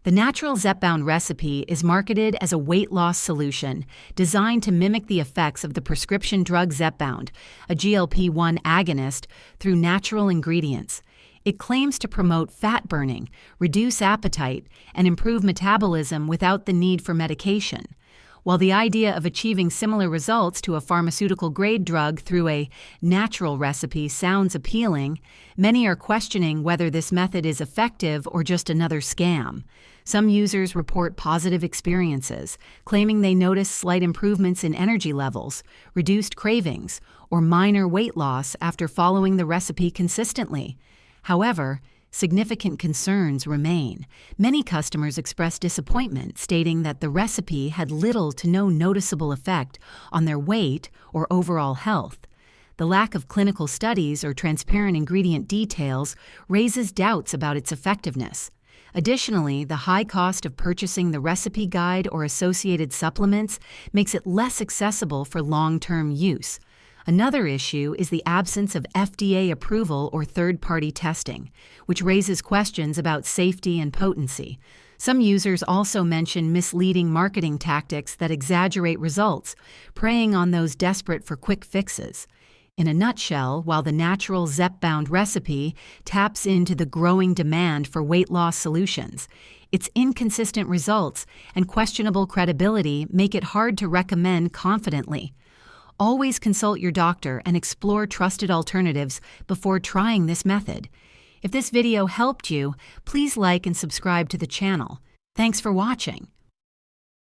The Natural Zepbound Recipe is marketed as a weight loss solution designed to mimic the effects of the prescription drug Zepbound, a GLP-1 agonist, through natural ingredients. It claims to promote fat burning, reduce appetite, and improve metabolism without the need for medication. While the idea of achieving similar results to a pharmaceutical-grade drug through a natural recipe sounds appealing, many are questioning whether this method is effective or just another scam. Some users report positive experiences, claiming they notice slight improvements in energy levels, reduced cravings, or minor weight loss after following the recipe consistently. However, significant concerns remain. Many customers expressed disappointment, stating that the recipe had little to no noticeable effect on their weight or overall health. The lack of clinical studies or transparent ingredient details raises doubts about its effectiveness. Additionally, the high cost of purchasing the recipe guide or associated supplements makes it less accessible for long-term use. Another issue is the absence of FDA approval or third-party testing, which raises questions about safety and potency. Some users also mention misleading marketing tactics that exaggerate results, preying on those desperate for quick fixes. In a nutshell, while the Natural Zepbound Recipe taps into the growing demand for weight loss solutions, its inconsistent results and questionable credibility make it hard to recommend confidently. Always consult your doctor and explore trusted alternatives before trying this method. If this video helped you, please like and subscribe to the channel. Thanks for watching.